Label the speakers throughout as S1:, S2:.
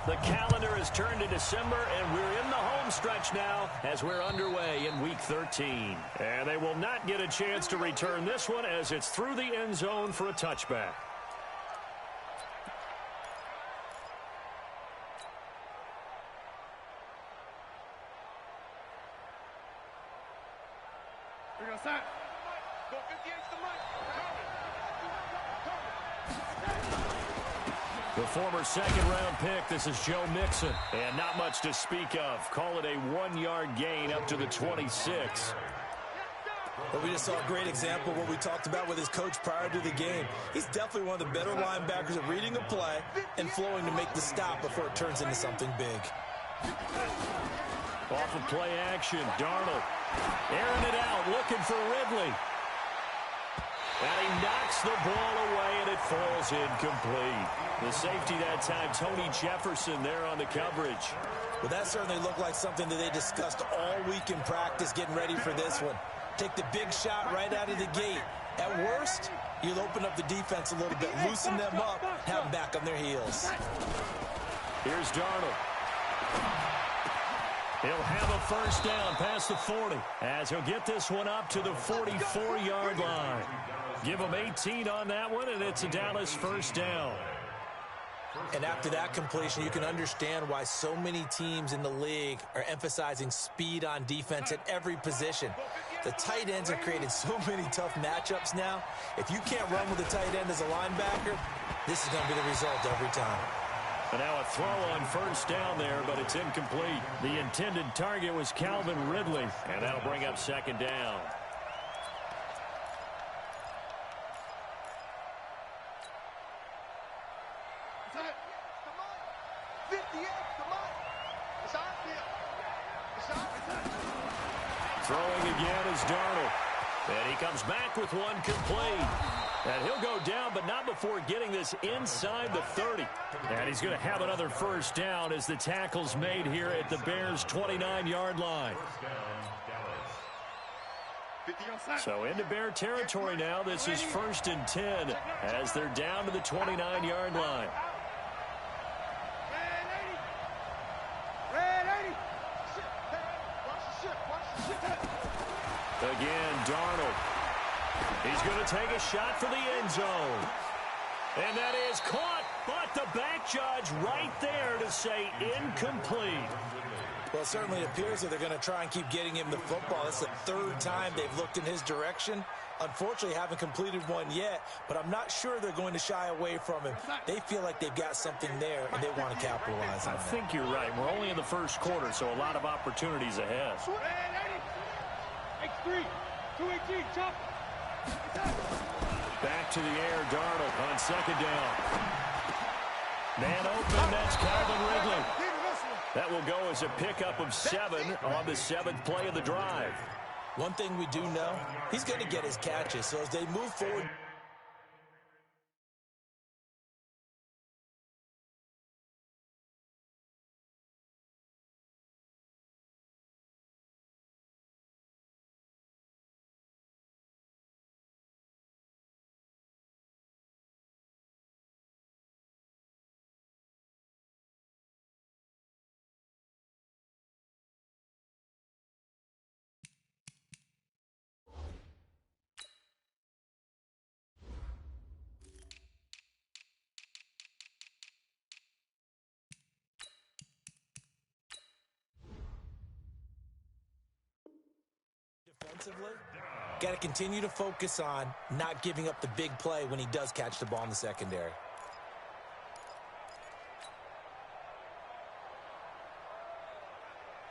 S1: The calendar has turned to December, and we're in the home stretch now as we're underway in Week 13. And they will not get a chance to return this one as it's through the end zone for a touchback. The former second-round pick, this is Joe Mixon. And not much to speak of. Call it a 1-yard gain up to the 26.
S2: Well, we just saw a great example of what we talked about with his coach prior to the game. He's definitely one of the better linebackers at reading a play and flowing to make the stop before it turns into something big.
S1: Off of play action, Darnold airing it out, looking for Ridley. And he knocks the ball away, and it falls incomplete. The safety that time, Tony Jefferson, there on the coverage.
S2: Well, that certainly looked like something that they discussed all week in practice getting ready for this one. Take the big shot right out of the gate. At worst, you'll open up the defense a little bit, loosen them up, have them back on their heels.
S1: Here's Darnold. He'll have a first down past the 40 as he'll get this one up to the 44-yard line. Give him 18 on that one, and it's a Dallas first down.
S2: And after that completion, you can understand why so many teams in the league are emphasizing speed on defense at every position. The tight ends have created so many tough matchups now. If you can't run with a tight end as a linebacker, this is going to be the result every time.
S1: And now a throw on first down there, but it's incomplete. The intended target was Calvin Ridley, and that'll bring up second down. Throwing again is Darnold. And he comes back with one complete. And he'll go down, but not before getting this inside the 30. And he's going to have another first down as the tackle's made here at the Bears' 29-yard line. So into Bear territory now. This is 1st and 10 as they're down to the 29-yard line. Again, Darnold. He's going to take a shot for the end zone. And that is caught, but the back judge right there to say incomplete.
S2: Well, it certainly appears that they're going to try and keep getting him the football. That's the 3rd time they've looked in his direction. Unfortunately, haven't completed one yet, but I'm not sure they're going to shy away from him. They feel like they've got something there, and they want to capitalize on it.
S1: I think you're right. We're only in the first quarter, so a lot of opportunities ahead. Back to the air, Darnold on second down. Man open, that's Calvin Ridley. That will go as a pickup of 7 on the 7th play of the drive.
S2: One thing we do know, he's going to get his catches, so as they move forward. Defensively, got to continue to focus on not giving up the big play when he does catch the ball in the secondary.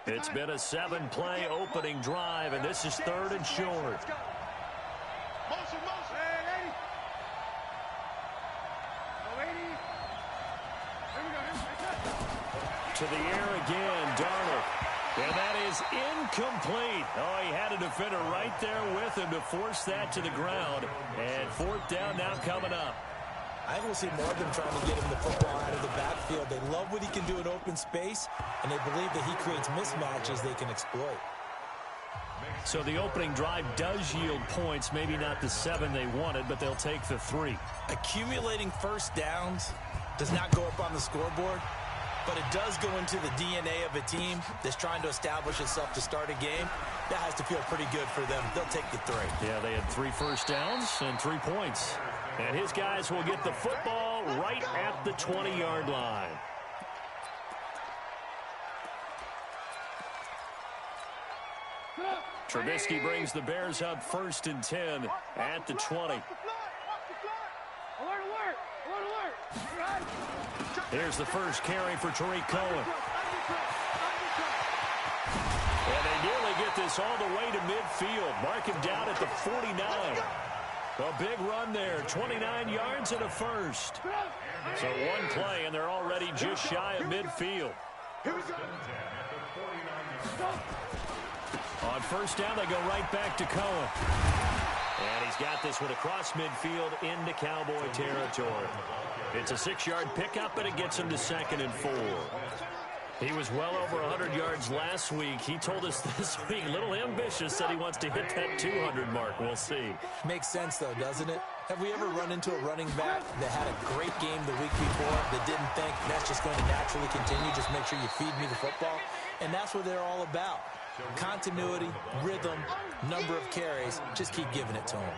S1: It's been a 7-play opening drive, and this is 3rd and short. To the air again, Darnold. And that is incomplete. Oh, he had a defender right there with him to force that to the ground. And 4th down now coming up.
S2: I think we'll see more of them trying to get him the football out of the backfield. They love what he can do in open space, and they believe that he creates mismatches they can exploit.
S1: So the opening drive does yield points, maybe not the 7 they wanted, but they'll take the 3.
S2: Accumulating first downs does not go up on the scoreboard, but it does go into the DNA of a team that's trying to establish itself to start a game. That has to feel pretty good for them. They'll take the 3.
S1: Yeah, they had 3 first downs and 3 points. And his guys will get the football right at the 20-yard line. Trubisky brings the Bears up 1st and 10 at the 20. Here's the first carry for Tariq Cohen. And they nearly get this all the way to midfield. Mark him down at the 49. A big run there, 29 yards and a first. So one play, and they're already just shy of midfield. On first down, they go right back to Cohen. And he's got this one across midfield into Cowboy territory. It's a 6-yard pickup, and it gets him to 2nd and 4. He was well over 100 yards last week. He told us this week, a little ambitious, said he wants to hit that 200 mark. We'll see.
S2: Makes sense, though, doesn't it? Have we ever run into a running back that had a great game the week before that didn't think that's just going to naturally continue, just make sure you feed me the football? And that's what they're all about. Continuity, rhythm, number of carries. Just keep giving it to him.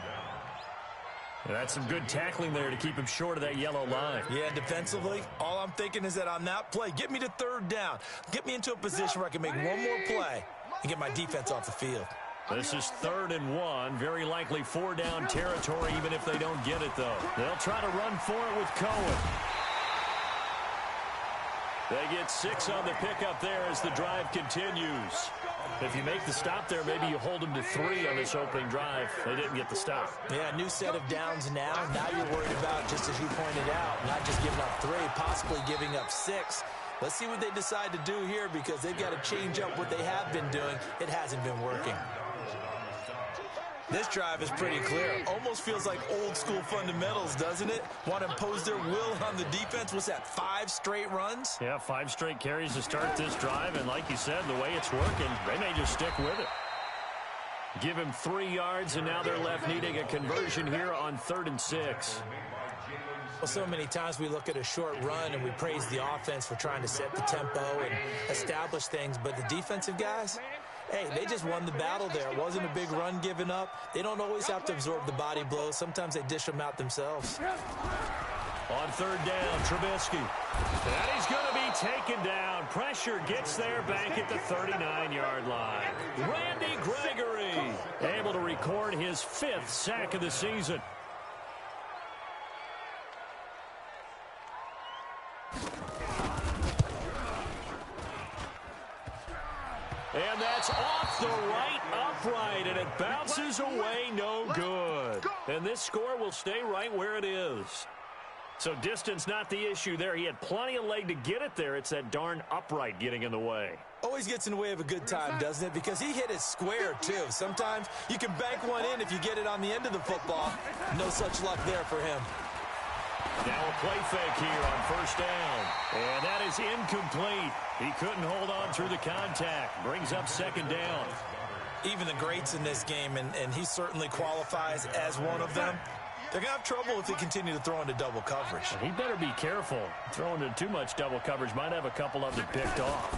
S1: That's some good tackling there to keep him short of that yellow line.
S2: Yeah, defensively, all I'm thinking is that on that play, get me to 3rd down. Get me into a position where I can make one more play and get my defense off the field.
S1: This is 3rd and 1. Very likely 4-down territory, even if they don't get it, though. They'll try to run for it with Cohen. They get 6 on the pickup there as the drive continues. If you make the stop there, maybe you hold them to 3 on this opening drive. They didn't get the stop.
S2: Yeah, new set of downs now. Now you're worried about, just as you pointed out, not just giving up 3, possibly giving up 6. Let's see what they decide to do here, because they've got to change up what they have been doing. It hasn't been working. This drive is pretty clear. Almost feels like old school fundamentals, doesn't it? Want to impose their will on the defense. What's that, 5 straight runs?
S1: Yeah, 5 straight carries to start this drive. And like you said, the way it's working, they may just stick with it. Give him 3 yards, and now they're left needing a conversion here on 3rd and 6.
S2: Well, so many times we look at a short run and we praise the offense for trying to set the tempo and establish things. But the defensive guys, hey, they just won the battle there. It wasn't a big run given up. They don't always have to absorb the body blows. Sometimes they dish them out themselves.
S1: On 3rd down, Trubisky. And he's going to be taken down. Pressure gets there back at the 39-yard line. Randy Gregory able to record his 5th sack of the season. And that's off the right upright, and it bounces away no good. And this score will stay right where it is. So distance not the issue there. He had plenty of leg to get it there. It's that darn upright getting in the way.
S2: Always gets in the way of a good time, doesn't it? Because he hit it square, too. Sometimes you can bank one in if you get it on the end of the football. No such luck there for him.
S1: Now a play fake here on 1st down. And that is incomplete. He couldn't hold on through the contact. Brings up 2nd down.
S2: Even the greats in this game, and he certainly qualifies as one of them, they're going to have trouble if they continue to throw into double coverage.
S1: He better be careful. Throwing into too much double coverage might have a couple of them picked off.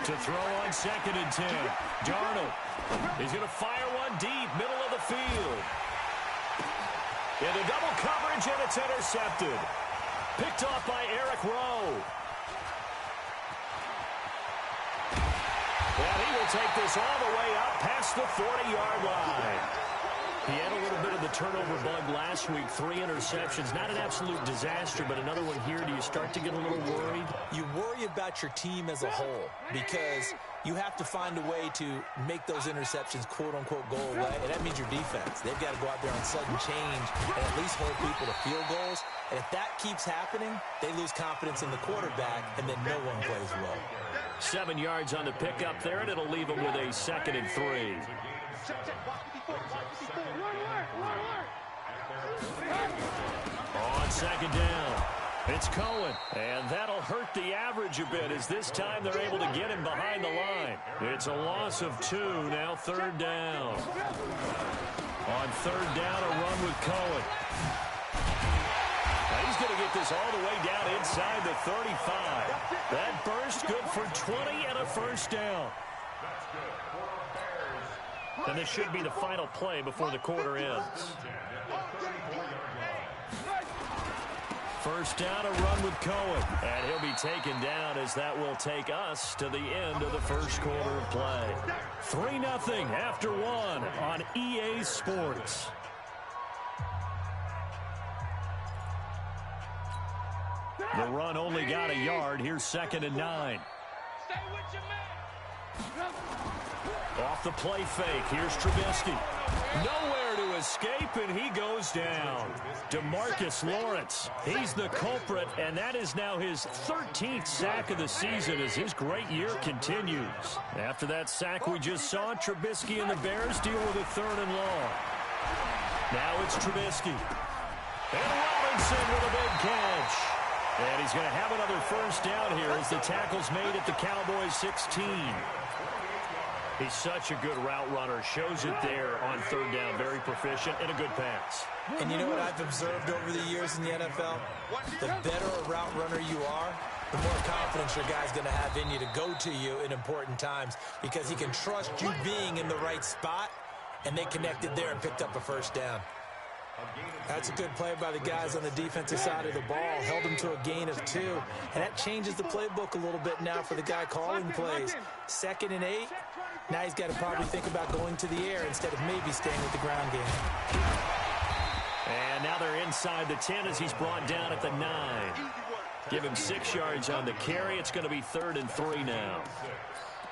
S1: To throw on 2nd and 10. Darnold. He's going to fire one deep, middle of the field. Into double coverage, and it's intercepted. Picked off by Eric Rowe. And he will take this all the way up past the 40-yard line. He had a little bit of the turnover bug last week, 3 interceptions. Not an absolute disaster, but another one here. Do you start to get a little worried?
S2: You worry about your team as a whole because you have to find a way to make those interceptions, quote-unquote, go away, and that means your defense. They've got to go out there on sudden change and at least hold people to field goals. And if that keeps happening, they lose confidence in the quarterback, and then no one plays well.
S1: 7 yards on the pickup there, and it'll leave them with a 2nd and 3. On 2nd down, it's Cohen, and that'll hurt the average a bit as this time they're able to get him behind the line. It's a loss of 2, now 3rd down. On 3rd down, a run with Cohen. Now he's going to get this all the way down inside the 35. That burst good for 20 and a first down. And this should be the final play before the quarter ends. First down, a run with Cohen. And he'll be taken down as that will take us to the end of the first quarter of play. 3-0 after one on EA Sports. The run only got a yard. Here's 2nd and 9.
S3: Stay with your man.
S1: Off the play fake. Here's Trubisky. Nowhere to escape, and he goes down. DeMarcus Lawrence. He's the culprit, and that is now his 13th sack of the season as his great year continues. After that sack we just saw, Trubisky and the Bears deal with a 3rd and long. Now it's Trubisky. And Robinson with a big catch. And he's going to have another first down here as the tackle's made at the Cowboys 16. He's such a good route runner. Shows it there on 3rd down. Very proficient and a good pass.
S2: And you know what I've observed over the years in the NFL? The better a route runner you are, the more confidence your guy's going to have in you to go to you in important times because he can trust you being in the right spot, and they connected there and picked up a first down. That's a good play by the guys on the defensive side of the ball. Held him to a gain of 2. And that changes the playbook a little bit now for the guy calling plays. 2nd and 8. Now he's got to probably think about going to the air instead of maybe staying with the ground game.
S1: And now they're inside the 10 as he's brought down at the 9. Give him 6 yards on the carry. It's going to be 3rd and 3 now.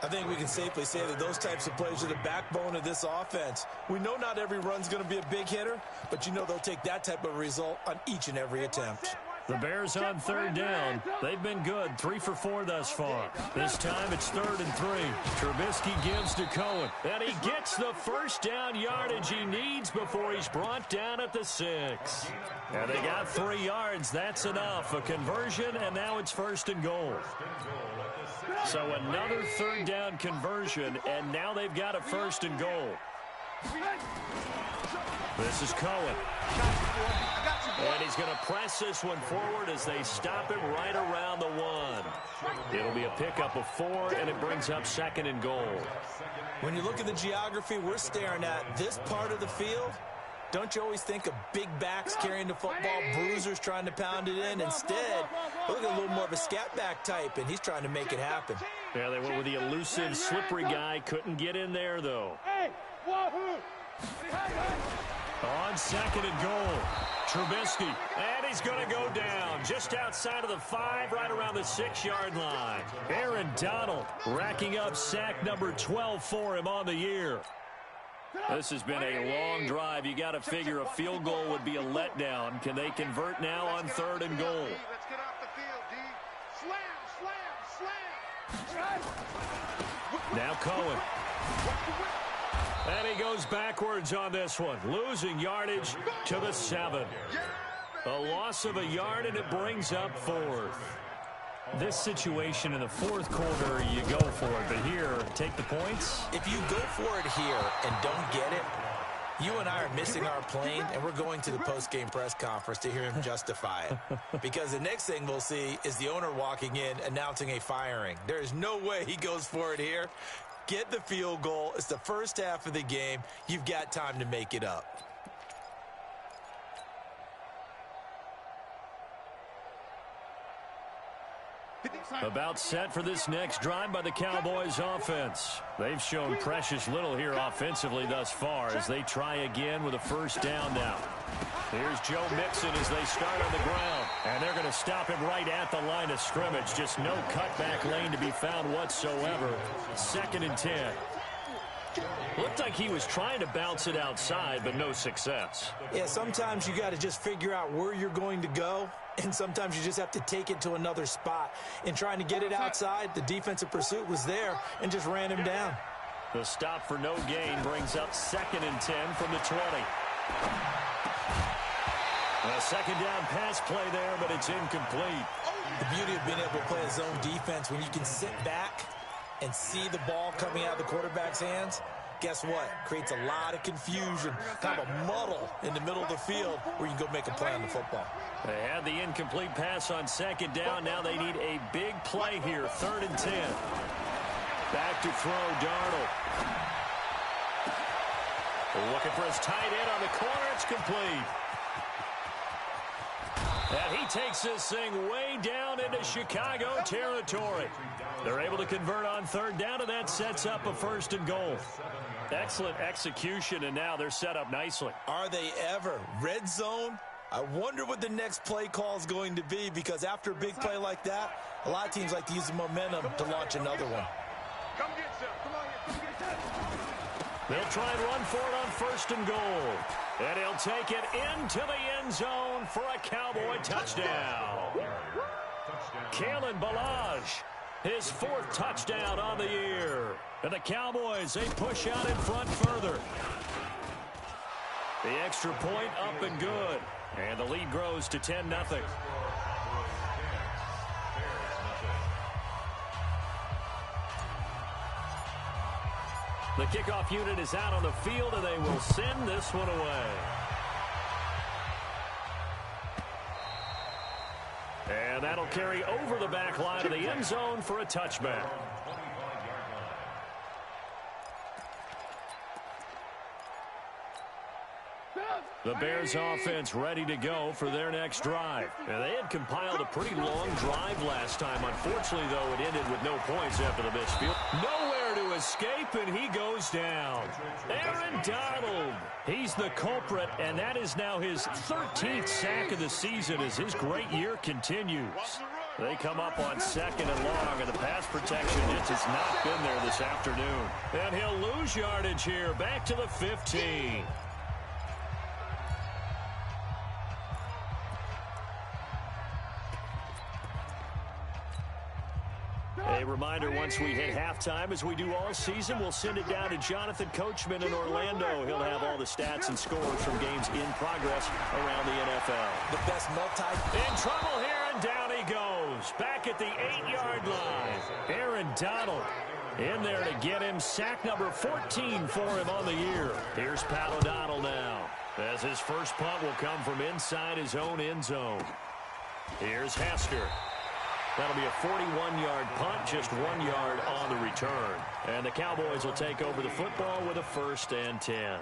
S2: I think we can safely say that those types of plays are the backbone of this offense. We know not every run's going to be a big hitter, but you know they'll take that type of result on each and every attempt.
S1: The Bears on 3rd down. They've been good, 3 for 4 thus far. This time it's 3rd and 3. Trubisky gives to Cohen, and he gets the first down yardage he needs before he's brought down at the 6. And they got 3 yards. That's enough. A conversion, and now it's 1st and goal. So another 3rd down conversion, and now they've got a 1st and goal. This is Cohen. And he's going to press this one forward as they stop him right around the 1. It'll be a pickup of 4, and it brings up 2nd and goal.
S2: When you look at the geography we're staring at, this part of the field, don't you always think of big backs carrying the football, bruisers trying to pound it in? Instead, look at a little more of a scat back type, and he's trying to make it happen.
S1: Yeah, they went with the elusive, slippery guy. Couldn't get in there, though. On 2nd and goal, Trubisky, and he's going to go down just outside of the 5, right around the 6-yard line. Aaron Donald racking up sack number 12 for him on the year. This has been a long drive. You got to figure a field goal would be a letdown. Can they convert now on 3rd and goal?
S3: Let's get off the field, D. Slam.
S1: Now Cohen. And he goes backwards on this one, losing yardage to the 7. A loss of a yard, and it brings up 4th. This situation in the 4th quarter, you go for it. But here, take the points.
S2: If you go for it here and don't get it, you and I are missing our plane, and we're going to the post-game press conference to hear him justify it. Because the next thing we'll see is the owner walking in announcing a firing. There is no way he goes for it here. Get the field goal. It's the first half of the game. You've got time to make it up.
S1: About set for this next drive by the Cowboys offense. They've shown precious little here offensively thus far as they try again with a first down now. Here's Joe Mixon as they start on the ground. And they're going to stop him right at the line of scrimmage. Just no cutback lane to be found whatsoever. 2nd and 10. Looked like he was trying to bounce it outside, but no success.
S2: Yeah, sometimes you got to just figure out where you're going to go, and sometimes you just have to take it to another spot. In trying to get it outside, the defensive pursuit was there and just ran him down.
S1: The stop for no gain brings up 2nd and 10 from the 20. A 2nd down pass play there, but it's incomplete.
S2: The beauty of being able to play a zone defense when you can sit back and see the ball coming out of the quarterback's hands, guess what? Creates a lot of confusion, kind of a muddle in the middle of the field where you can go make a play on the football.
S1: They had the incomplete pass on second down. Now they need a big play here. 3rd and 10. Back to throw, Darnold. Looking for his tight end on the corner. It's complete. And he takes this thing way down into Chicago territory. They're able to convert on 3rd down, and that sets up a 1st and goal. Excellent execution, and now they're set up nicely.
S2: Are they ever? Red zone? I wonder what the next play call is going to be, because after a big play like that, a lot of teams like to use the momentum to launch another one.
S3: Come get some. Come on here. Come get that.
S1: They'll try and run for it on 1st and goal. And he'll take it into the end zone for a Cowboy touchdown. Kalen Ballage, his 4th touchdown on the year. And the Cowboys, they push out in front further. The extra point up and good. And the lead grows to 10-0. The kickoff unit is out on the field, and they will send this one away. And that'll carry over the back line of the end zone for a touchback. The Bears offense ready to go for their next drive. And they had compiled a pretty long drive last time. Unfortunately, though, it ended with no points after the missed field. Nowhere to escape, and he goes down. Aaron Donald, he's the culprit, and that is now his 13th sack of the season as his great year continues. They come up on 2nd and long, and the pass protection just has not been there this afternoon. And he'll lose yardage here, back to the 15. A reminder, once we hit halftime, as we do all season, we'll send it down to Jonathan Coachman in Orlando. He'll have all the stats and scores from games in progress around the NFL.
S2: The best
S1: In trouble here, and down he goes. Back at the 8-yard line. Aaron Donald in there to get him. Sack number 14 for him on the year. Here's Pat O'Donnell now, as his first punt will come from inside his own end zone. Here's Hasker. That'll be a 41-yard punt, just 1 yard on the return. And the Cowboys will take over the football with a 1st and 10.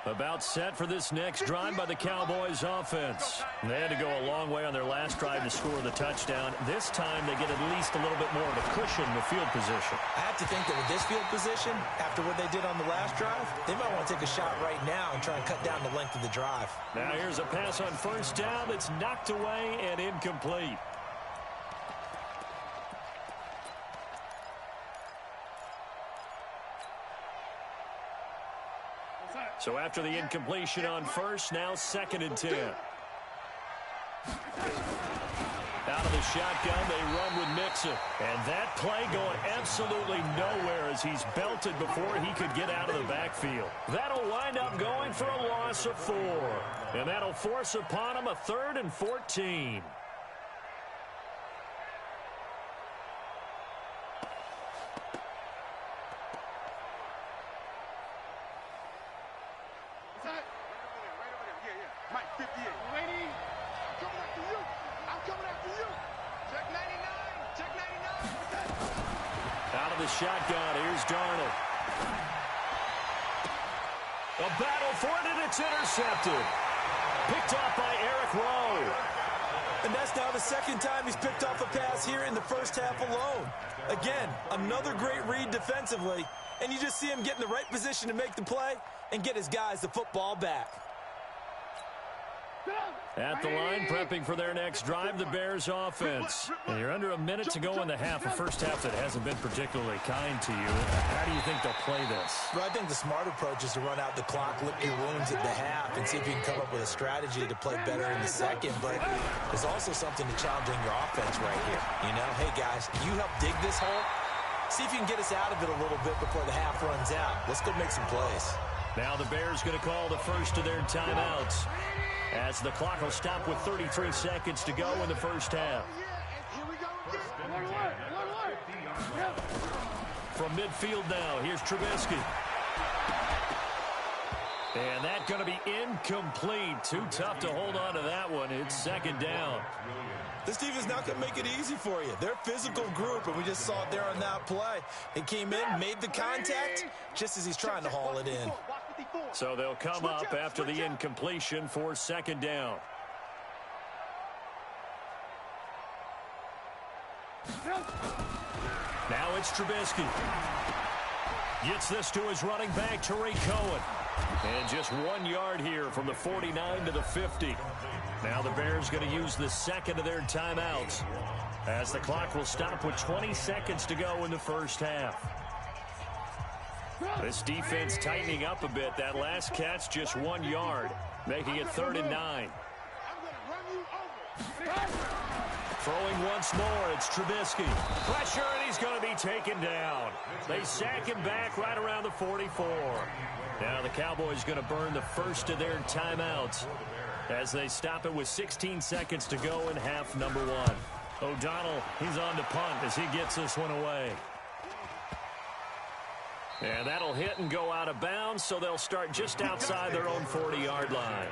S1: About set for this next drive by the Cowboys offense. They had to go a long way on their last drive to score the touchdown. This time they get at least a little bit more of a cushion with field position.
S2: I have to think that with this field position, after what they did on the last drive, they might want to take a shot right now and try and cut down the length of the drive.
S1: Now here's a pass on 1st down that's knocked away and incomplete. So after the incompletion on 1st, now 2nd and 10. Out of the shotgun, they run with Mixon. And that play going absolutely nowhere as he's belted before he could get out of the backfield. That'll wind up going for a loss of 4. And that'll force upon him a 3rd and 14. Shotgun, here's Darnold. A battle for it, and it's intercepted. Picked off by Eric Rowe.
S2: And that's now the 2nd time he's picked off a pass here in the first half alone. Again, another great read defensively, and you just see him get in the right position to make the play and get his guys the football back.
S1: At the line, prepping for their next drive, the Bears offense. And you're under a minute to go in the half, a first half that hasn't been particularly kind to you. How do you think they'll play this?
S2: Well, I think the smart approach is to run out the clock, lick your wounds at the half, and see if you can come up with a strategy to play better in the second. But there's also something to challenging your offense right here. You know, hey, guys, you help dig this hole. See if you can get us out of it a little bit before the half runs out. Let's go make some plays.
S1: Now the Bears going to call the first of their timeouts. as the clock will stop with 33 seconds to go in the first half. From midfield now, here's Trubisky. And that's going to be incomplete. Too tough to hold on to that one. It's second down.
S2: This defense not going to make it easy for you. They're a physical group, and we just saw it there on that play. He came in, made the contact, just as he's trying to haul it in.
S1: So they'll come up after the incompletion for second down. Now it's Trubisky. Gets this to his running back, Tariq Cohen. And just 1 yard here from the 49 to the 50. Now the Bears going to use the second of their timeouts as the clock will stop with 20 seconds to go in the first half. This defense tightening up a bit. That last catch just 1 yard, making it 3rd and 9. Throwing once more, it's Trubisky. Pressure, and he's going to be taken down. They sack him back right around the 44. Now the Cowboys going to burn the first of their timeouts as they stop it with 16 seconds to go in half number 1. O'Donnell, he's on to punt as he gets this one away. And that'll hit and go out of bounds, so they'll start just outside their own 40-yard line.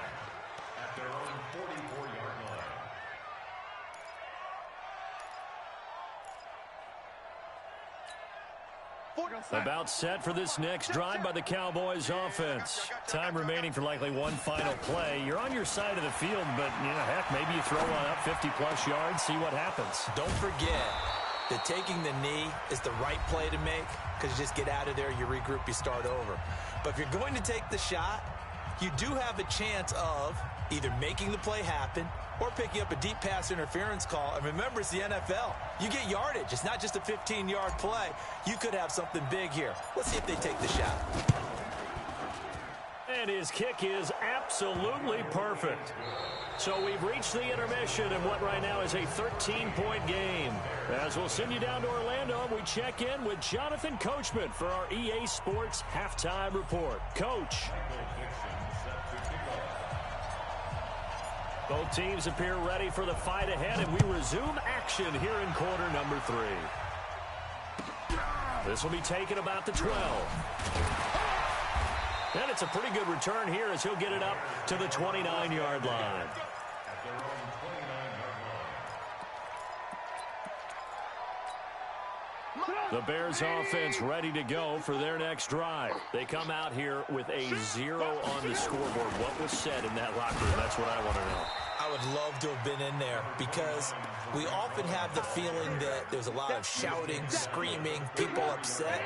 S1: About set for this next drive by the Cowboys offense. Time remaining for likely one final play. You're on your side of the field, but, heck, maybe you throw one up 50-plus yards, see what happens.
S2: Don't forget that taking the knee is the right play to make because you just get out of there, you regroup, you start over. But if you're going to take the shot, you do have a chance of either making the play happen or picking up a deep pass interference call. And remember, it's the NFL. You get yardage. It's not just a 15-yard play. You could have something big here. Let's see if they take the shot.
S1: And his kick is absolutely perfect. So we've reached the intermission in what right now is a 13-point game. As we'll send you down to Orlando, we check in with Jonathan Coachman for our EA Sports Halftime Report. Coach. Both teams appear ready for the fight ahead, and we resume action here in quarter number 3. This will be taken about the 12. And it's a pretty good return here as he'll get it up to the 29-yard line. The Bears offense ready to go for their next drive. They come out here with a 0 on the scoreboard. What was said in that locker room? That's what I want to know.
S2: I would love to have been in there because we often have the feeling that there's a lot of shouting, screaming, people upset.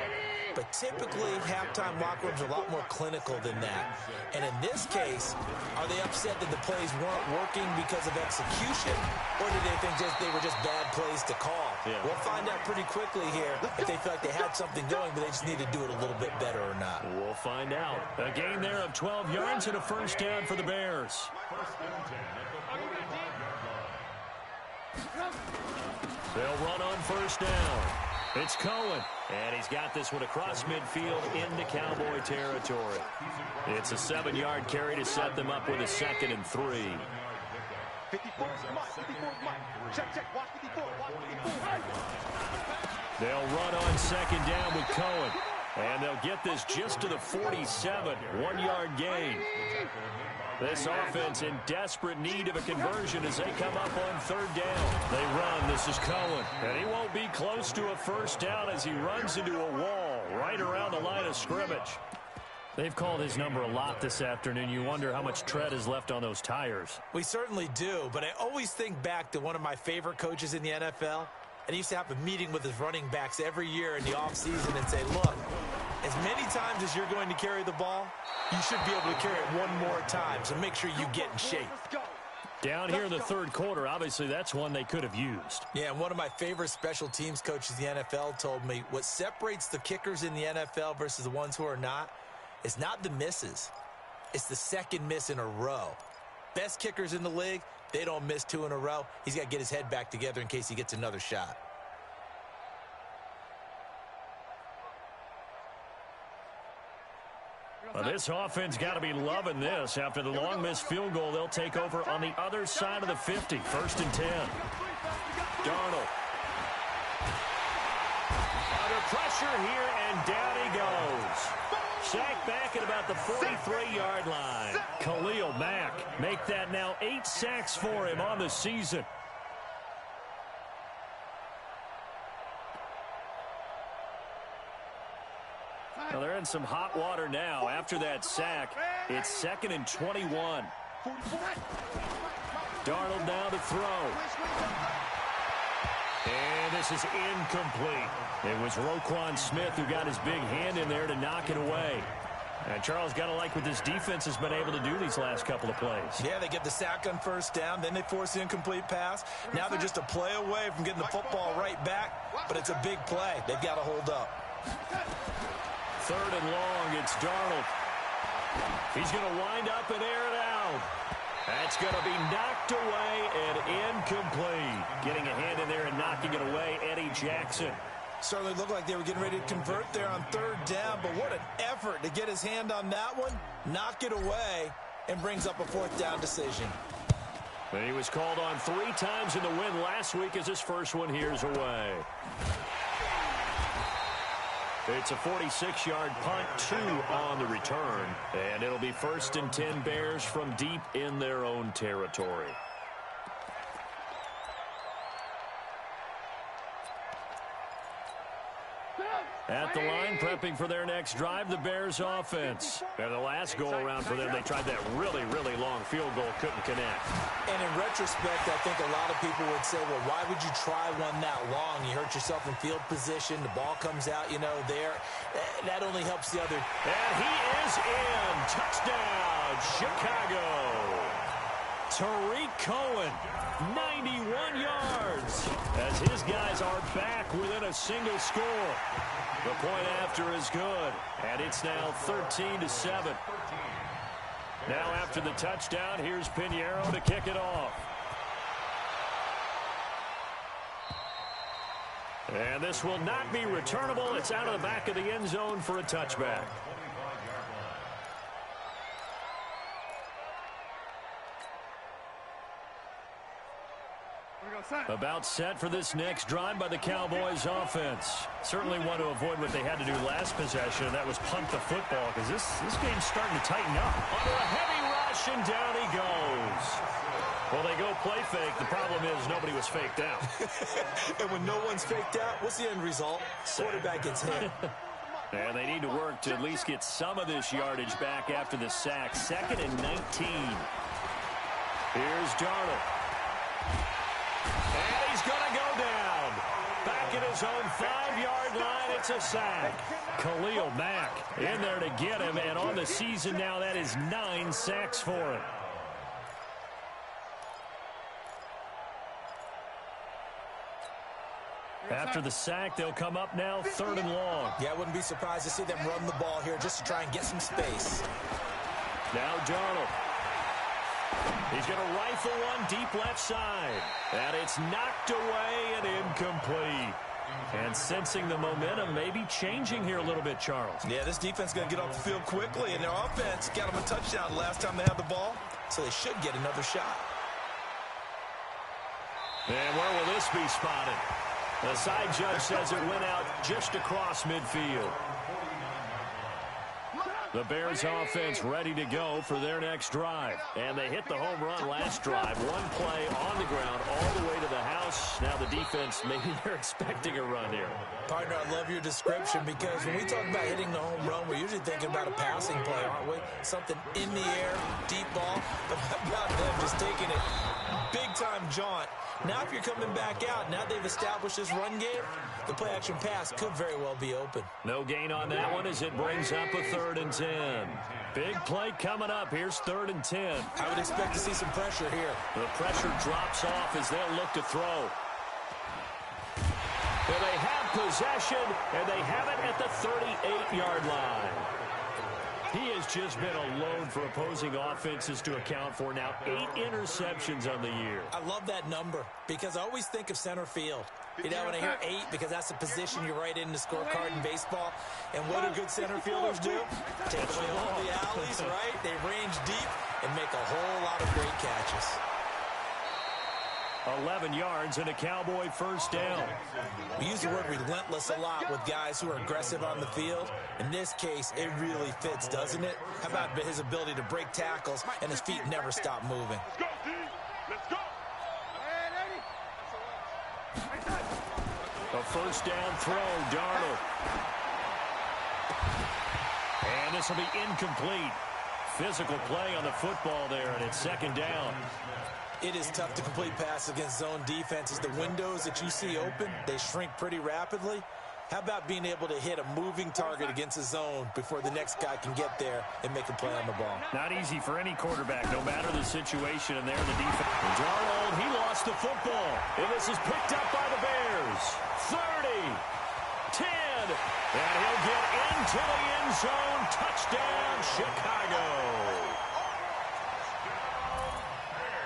S2: But typically, halftime locker rooms are a lot more clinical than that. And in this case, are they upset that the plays weren't working because of execution? Or do they think they were just bad plays to call? Yeah. We'll find out pretty quickly here if they feel like they had something going, but they just need to do it a little bit better or not.
S1: We'll find out. A gain there of 12 yards and a first down for the Bears. They'll run on first down. It's Cohen, and he's got this one across midfield into Cowboy territory. It's a 7-yard carry to set them up with a 2nd and 3.
S3: 54, check, watch 54, watch 54.
S1: They'll run on 2nd down with Cohen, and they'll get this just to the 47, 1-yard gain. This offense in desperate need of a conversion as they come up on 3rd down. They run. This is Cohen. And he won't be close to a first down as he runs into a wall right around the line of scrimmage. They've called his number a lot this afternoon. You wonder how much tread is left on those tires.
S2: We certainly do, but I always think back to one of my favorite coaches in the NFL. And he used to have a meeting with his running backs every year in the offseason and say, look, as many times as you're going to carry the ball, you should be able to carry it one more time, so make sure you get in shape.
S1: Down here in the 3rd quarter, obviously that's one they could have used.
S2: Yeah, and one of my favorite special teams coaches in the NFL told me what separates the kickers in the NFL versus the ones who are not is not the misses. It's the 2nd miss in a row. Best kickers in the league, they don't miss 2 in a row. He's got to get his head back together in case he gets another shot.
S1: This offense got to be loving this. After the long missed field goal, they'll take over on the other side of the 50. 1st and 10. Darnold. Under pressure here, and down he goes. Sacked back at about the 43-yard line. Khalil Mack make that now 8 sacks for him on the season. Well, they're in some hot water now. After that sack, it's 2nd and 21. Darnold now to throw. And this is incomplete. It was Roquan Smith who got his big hand in there to knock it away. And Charles, got to like what this defense has been able to do these last couple of plays.
S2: Yeah, they get the sack on 1st down, then they force the incomplete pass. Now they're just a play away from getting the football right back, but it's a big play. They've got to hold up.
S1: 3rd and long, it's Darnold. He's going to wind up and air it out. That's going to be knocked away and incomplete. Getting a hand in there and knocking it away, Eddie Jackson.
S2: Certainly looked like they were getting ready to convert there on 3rd down, but what an effort to get his hand on that one, knock it away, and brings up a 4th down decision.
S1: And he was called on 3 times in the win last week as his first one here's away. It's a 46-yard punt, 2 on the return. And it'll be 1st and 10 Bears from deep in their own territory. At the line, prepping for their next drive, the Bears offense. And the last go-around for them, they tried that really, really long field goal, couldn't connect.
S2: And in retrospect, I think a lot of people would say, well, why would you try one that long? You hurt yourself in field position. The ball comes out, there. That only helps the other.
S1: And he is in. Touchdown, Chicago. Tariq Cohen, 91 yards, as his guys are back within a single score. The point after is good, and it's now 13-7. Now after the touchdown, here's Pinheiro to kick it off. And this will not be returnable. It's out of the back of the end zone for a touchback. About set for this next drive by the Cowboys offense. Certainly want to avoid what they had to do last possession, and that was punt the football, because this game's starting to tighten up. Under a heavy rush, and down he goes. Well, they go play fake. The problem is nobody was faked out.
S2: And when no one's faked out, what's the end result? Quarterback gets hit.
S1: And they need to work to at least get some of this yardage back after the sack. 2nd and 19. Here's Darnold. And he's going to go down. Back at his own 5-yard line, it's a sack. Khalil Mack in there to get him, and on the season now, that is 9 sacks for him. After the sack, they'll come up now 3rd and long.
S2: Yeah, I wouldn't be surprised to see them run the ball here just to try and get some space.
S1: Now Darnold. He's going to rifle one deep left side. And it's knocked away and incomplete. And sensing the momentum may be changing here a little bit, Charles.
S2: Yeah, this defense is going to get off the field quickly, and their offense got them a touchdown last time they had the ball, so they should get another shot.
S1: And where will this be spotted? The side judge says it went out just across midfield. The Bears offense ready to go for their next drive. And they hit the home run last drive. One play on the ground all the way to the house. Now the defense, maybe they're expecting a run here.
S2: Partner, I love your description, because when we talk about hitting the home run, we're usually thinking about a passing play, aren't we? Something in the air, deep ball. But how about them just taking it big-time jaunt? Now if you're coming back out, now they've established this run game, the play-action pass could very well be open.
S1: No gain on that one as it brings up a 3rd and 10. Big play coming up. Here's 3rd and 10.
S2: I would expect to see some pressure here.
S1: The pressure drops off as they'll look to throw. And they have possession, and they have it at the 38-yard line. He has just been a load for opposing offenses to account for. Now 8 interceptions on the year.
S2: I love that number because I always think of center field. You know, when I hear 8, because that's the position you write in the scorecard in baseball. And what do good center fielders do? Take away all the alleys, right? They range deep and make a whole lot of great catches.
S1: 11 yards and a Cowboy first down.
S2: We use the word relentless a lot with guys who are aggressive on the field. In this case, it really fits, doesn't it? How about his ability to break tackles and his feet never stop moving?
S3: Let's go, D. Let's go.
S1: A first down throw, Darnold. And this will be incomplete. Physical play on the football there, and it's second down.
S2: It is tough to complete passes against zone defenses. The windows that you see open, they shrink pretty rapidly. How about being able to hit a moving target against a zone before the next guy can get there and make a play on the ball?
S1: Not easy for any quarterback, no matter the situation. And there, the defense. Darnold, he lost the football. And this is picked up by the Bears. 30, 10, and he'll get into the end zone. Touchdown, Chicago.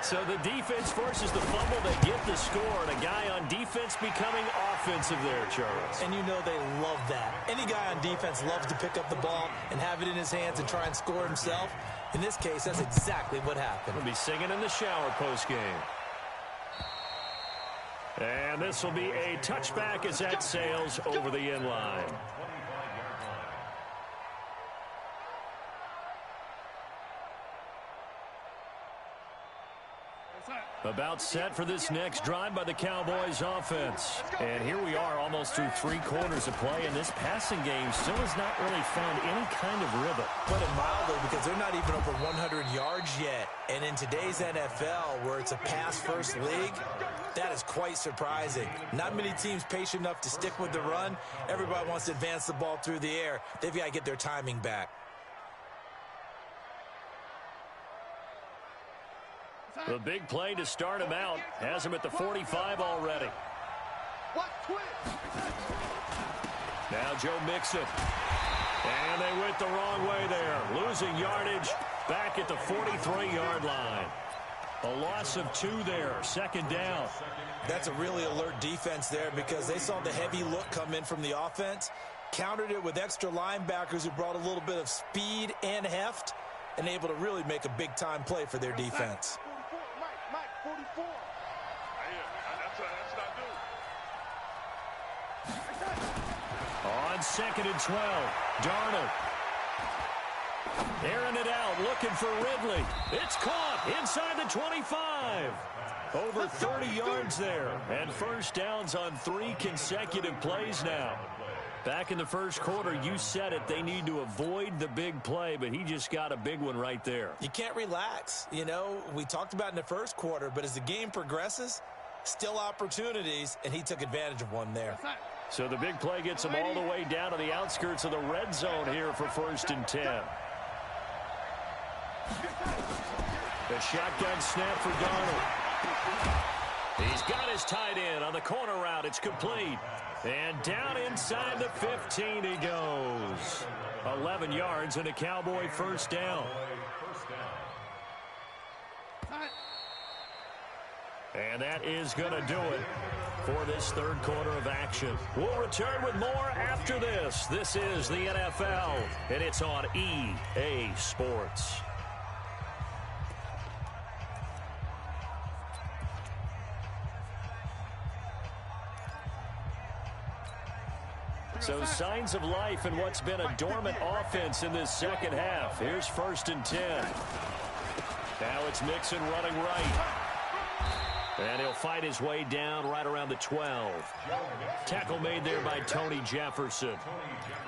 S1: So the defense forces the fumble. They get the score, and a guy on defense becoming offensive there, Charles.
S2: And you know they love that. Any guy on defense loves to pick up the ball and have it in his hands and try and score himself. In this case, that's exactly what happened.
S1: We'll be singing in the shower postgame. And this will be a touchback as that sails over the end line. About set for this next drive by the Cowboys offense. And here we are almost through 3 quarters of play, and this passing game still has not really found any kind of rhythm.
S2: Put it mildly, because they're not even over 100 yards yet. And in today's NFL, where it's a pass-first league, that is quite surprising. Not many teams patient enough to stick with the run. Everybody wants to advance the ball through the air. They've got to get their timing back.
S1: The big play to start him out has him at the 45 already. Now Joe Mixon. And they went the wrong way there. Losing yardage back at the 43-yard line. A loss of 2 there. Second down.
S2: That's a really alert defense there because they saw the heavy look come in from the offense, countered it with extra linebackers who brought a little bit of speed and heft, and able to really make a big-time play for their defense.
S3: 44. That's what I do.
S1: On 2nd and 12, Darnold. Airing it out, looking for Ridley. It's caught inside the 25. Over 30 yards there. And first downs on 3 consecutive plays now. Back in the first quarter, you said it, they need to avoid the big play, but he just got a big one right there.
S2: You can't relax. You know, we talked about in the first quarter, but as the game progresses, still opportunities, and he took advantage of one there.
S1: So the big play gets him all the way down to the outskirts of the red zone here for 1st and 10. The shotgun snap for Darnold. He's got his tight end on the corner route. It's complete. And down inside the 15 he goes. 11 yards and a Cowboy first down. And that is going to do it for this 3rd quarter of action. We'll return with more after this. This is the NFL, and it's on EA Sports. So signs of life in what's been a dormant offense in this second half. Here's 1st and 10. Now it's Mixon running right. And he'll fight his way down right around the 12. Tackle made there by Tony Jefferson.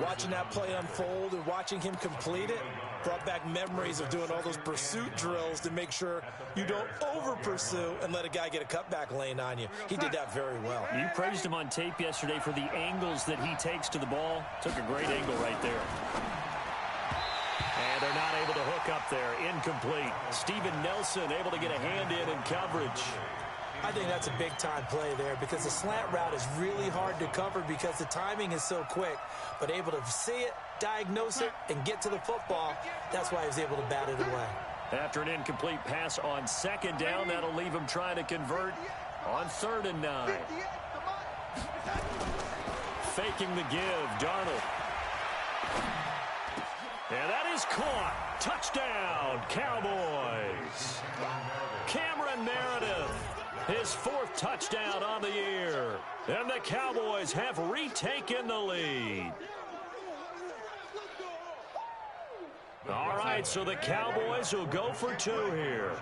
S2: Watching that play unfold and watching him complete it brought back memories of doing all those pursuit drills to make sure you don't over-pursue and let a guy get a cutback lane on you. He did that very well.
S1: You praised him on tape yesterday for the angles that he takes to the ball. Took a great angle right there. And they're not able to hook up there. Incomplete. Steven Nelson able to get a hand in coverage.
S2: I think that's a big-time play there because the slant route is really hard to cover because the timing is so quick. But able to see it, diagnose it, and get to the football. That's why he was able to bat it away.
S1: After an incomplete pass on second down, that'll leave him trying to convert on 3rd and 9. Faking the give, Darnold. And that is caught. Touchdown, Cowboys. Cameron Meredith, his 4th touchdown on the year. And the Cowboys have retaken the lead. All right, so the Cowboys will go for 2 here.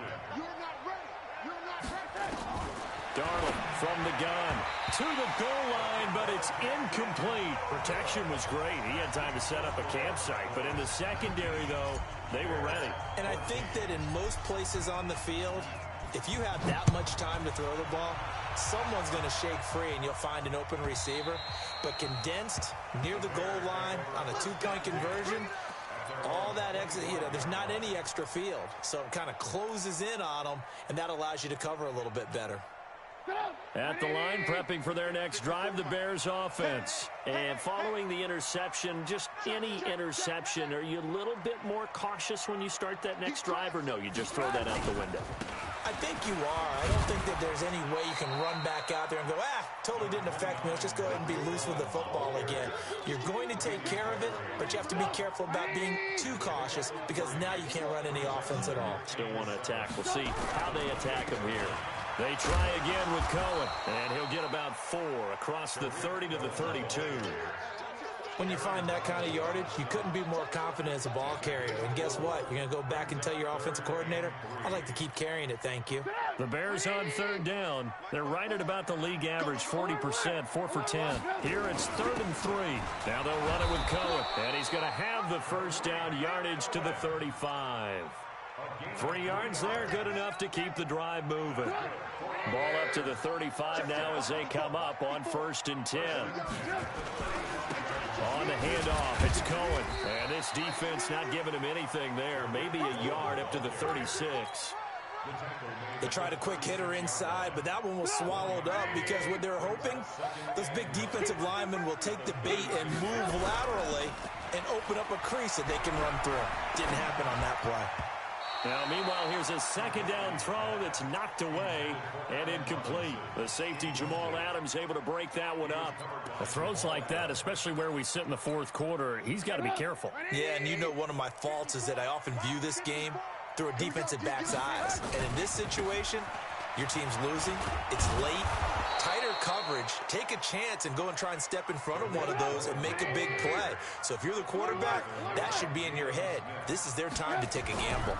S1: Darnold from the gun to the goal line, but it's incomplete. Protection was great. He had time to set up a campsite, but in the secondary, though, they were ready.
S2: And I think that in most places on the field, if you have that much time to throw the ball, someone's going to shake free and you'll find an open receiver. But condensed near the goal line on a 2-point conversion, all that extra, there's not any extra field. So it kind of closes in on them, and that allows you to cover a little bit better.
S1: At the line, prepping for their next drive, the Bears offense. And following the interception, just any interception, are you a little bit more cautious when you start that next drive, or no, you just throw that out the window?
S2: I think you are. I don't think that there's any way you can run back out there and go, totally didn't affect me. Let's just go ahead and be loose with the football again. You're going to take care of it, but you have to be careful about being too cautious because now you can't run any offense at all.
S1: Still want to attack. We'll see how they attack him here. They try again with Cohen, and he'll get about 4 across the 30 to the 32.
S2: When you find that kind of yardage, you couldn't be more confident as a ball carrier. And guess what? You're going to go back and tell your offensive coordinator, I'd like to keep carrying it, thank you.
S1: The Bears on 3rd down. They're right at about the league average, 40%, 4 for 10. Here it's 3rd and 3. Now they'll run it with Cohen, and he's going to have the first down, yardage to the 35. 3 yards there, good enough to keep the drive moving. Ball up to the 35 now as they come up on 1st and 10. On the handoff, it's Cohen. And this defense not giving him anything there. Maybe a yard up to the 36.
S2: They tried a quick hitter inside, but that one was swallowed up because what they're hoping, those big defensive linemen will take the bait and move laterally and open up a crease that they can run through. Didn't happen on that play.
S1: Now, meanwhile, here's a 2nd down throw that's knocked away and incomplete. The safety, Jamal Adams, able to break that one up. The throws like that, especially where we sit in the 4th quarter, he's got to be careful.
S2: Yeah, and one of my faults is that I often view this game through a defensive back's eyes. And in this situation, your team's losing, it's late, tighter coverage, take a chance and go and try and step in front of one of those and make a big play. So if you're the quarterback, that should be in your head. This is their time to take a gamble.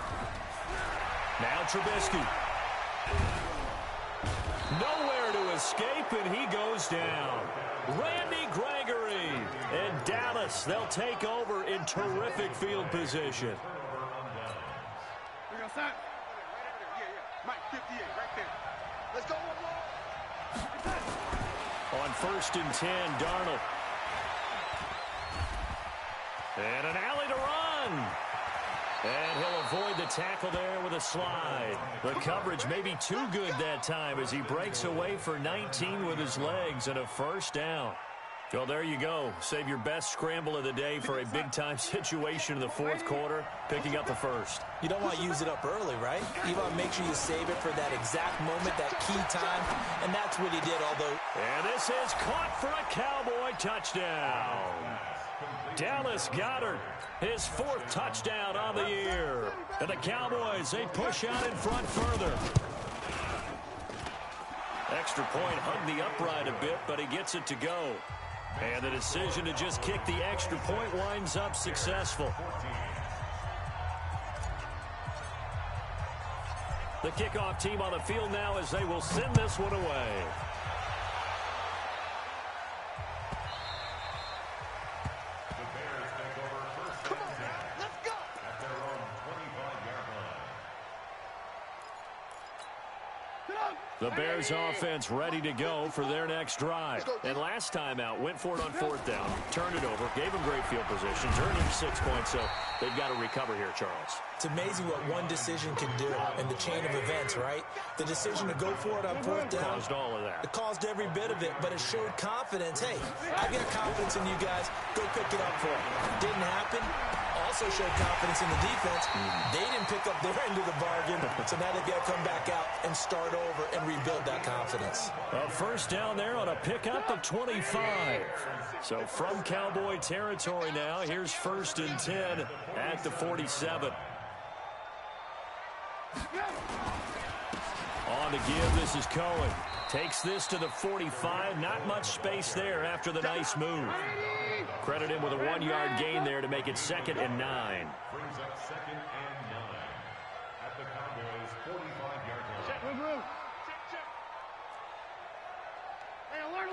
S1: Now Trubisky. Nowhere to escape, and he goes down. Randy Gregory and Dallas, they'll take over in terrific field position.
S3: Mike, 58, right there. Let's go one more.
S1: On 1st and 10, Darnold. And an alley to run. And he'll avoid the tackle there with a slide. The coverage may be too good that time as he breaks away for 19 with his legs and a 1st down. Well, there you go. Save your best scramble of the day for a big-time situation in the 4th quarter, picking up the 1st.
S2: You don't want to use it up early, right? You want to make sure you save it for that exact moment, that key time, and that's what he did, although...
S1: And this is caught for a Cowboy touchdown. Dallas Goedert, his 4th touchdown on the year. And the Cowboys, they push out in front further. Extra point hugged the upright a bit, but he gets it to go. And the decision to just kick the extra point winds up successful. The kickoff team on the field now as they will send this one away. The Bears offense ready to go for their next drive. And last time out, went for it on 4th down, turned it over, gave them great field position, turned in 6 points, so they've got to recover here, Charles.
S2: It's amazing what one decision can do in the chain of events, right? The decision to go for it on fourth down.
S1: Caused all of that.
S2: It caused every bit of it, but it showed confidence. Hey, I've got confidence in you guys. Go pick it up for it. Didn't happen. Also showed confidence in the defense. They didn't pick up their end of the bargain, so now they've got to come back out and start over and rebuild that confidence.
S1: A first down there on a pickup of 25. So from Cowboy territory now, here's 1st and 10 at the 47. On to give, this is Cohen. Takes this to the 45. Not much space there after the nice move. Credit him with a 1-yard gain there to make it 2nd and 9.
S3: Brings up 2nd and 9 at the Cowboys' 45-yard line. Hey, alert!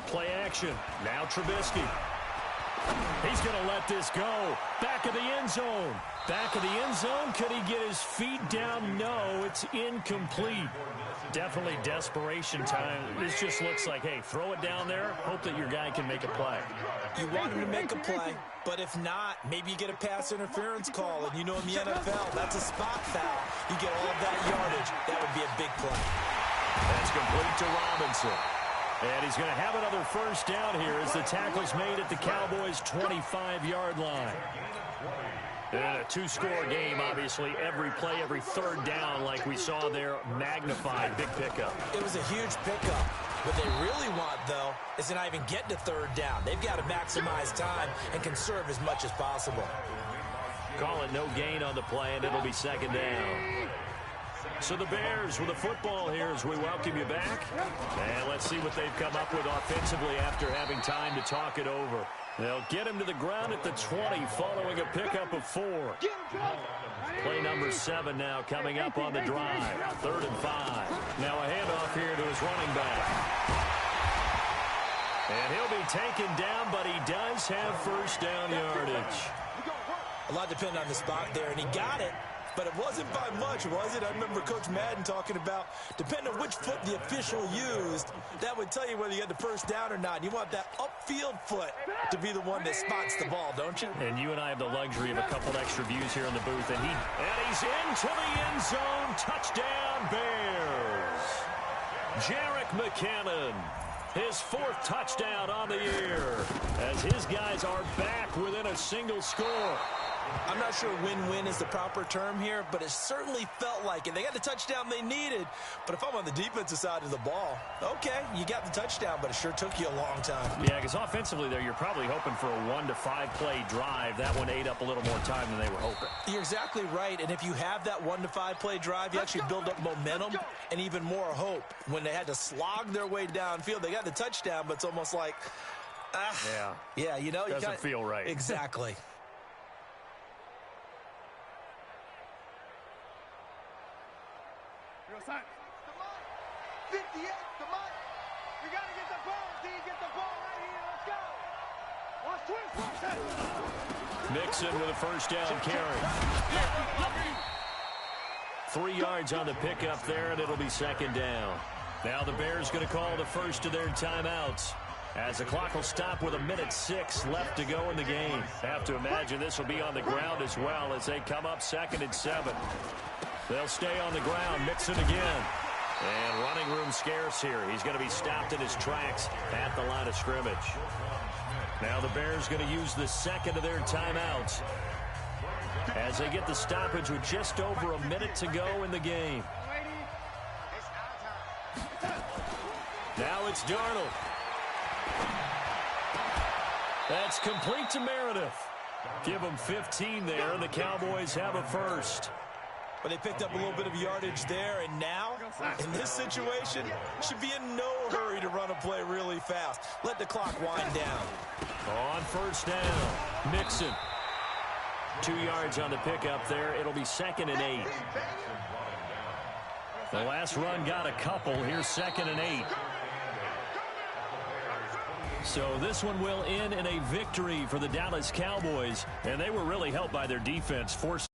S1: Play action. Now Trubisky. He's going to let this go. Back of the end zone. Back of the end zone. Could he get his feet down? No, it's incomplete. Definitely desperation time. This just looks like, hey, throw it down there. Hope that your guy can make a play.
S2: You want him to make a play, but if not, maybe you get a pass interference call, and you know in the NFL, that's a spot foul. You get all of that yardage. That would be a big play.
S1: That's complete to Robinson. And he's going to have another first down here as the tackle's made at the Cowboys' 25-yard line. And a two-score game, obviously. Every play, every third down, like we saw there, magnified. Big pickup.
S2: It was a huge pickup. What they really want, though, is to not even get to third down. They've got to maximize time and conserve as much as possible.
S1: Call it no gain on the play, and it'll be 2nd down. So the Bears with the football here as we welcome you back. And let's see what they've come up with offensively after having time to talk it over. They'll get him to the ground at the 20 following a pickup of 4. Play number 7 now coming up on the drive. 3rd and 5. Now a handoff here to his running back. And he'll be taken down, but he does have first down yardage.
S2: A lot depended on the spot there, and he got it. But it wasn't by much, was it? I remember Coach Madden talking about, depending on which foot the official used, that would tell you whether you had the first down or not. You want that upfield foot to be the one that spots the ball, don't you?
S1: And you and I have the luxury of a couple extra views here in the booth. And he's into the end zone. Touchdown, Bears. Jerick McKinnon, his 4th touchdown on the year, as his guys are back within a single score.
S2: I'm not sure win-win is the proper term here, but it certainly felt like it. They got the touchdown they needed, but if I'm on the defensive side of the ball, okay, you got the touchdown, but it sure took you a long time.
S1: Yeah, because offensively there, you're probably hoping for a 1 to 5 play drive. That one ate up a little more time than they were hoping.
S2: You're exactly right, and if you have that 1 to 5 play drive, you actually build up momentum and even more hope. When they had to slog their way downfield, they got the touchdown, but it's almost like, yeah, you know,
S1: doesn't feel right.
S2: Exactly.
S3: Come on. 58, come on. We got to get the ball, D. Get the ball right here. Let's go. Watch twist.
S1: Mixon with a first down carry. 3 yards on the pickup there, and it'll be 2nd down. Now the Bears going to call the first of their timeouts, as the clock will stop with 1:06 left to go in the game. Have to imagine this will be on the ground as well as they come up 2nd and 7. They'll stay on the ground. Mixon again. And running room scarce here. He's going to be stopped in his tracks at the line of scrimmage. Now the Bears going to use the 2nd of their timeouts as they get the stoppage with just over a minute to go in the game. Now it's Darnold. That's complete to Meredith. Give him 15 there, and the Cowboys have a first.
S2: But they picked up a little bit of yardage there, and now, in this situation, should be in no hurry to run a play really fast. Let the clock wind down.
S1: On first down, Mixon. 2 yards on the pickup there. It'll be 2nd and 8. The last run got a couple. Here's 2nd and 8. So this one will end in a victory for the Dallas Cowboys, and they were really helped by their defense, forcing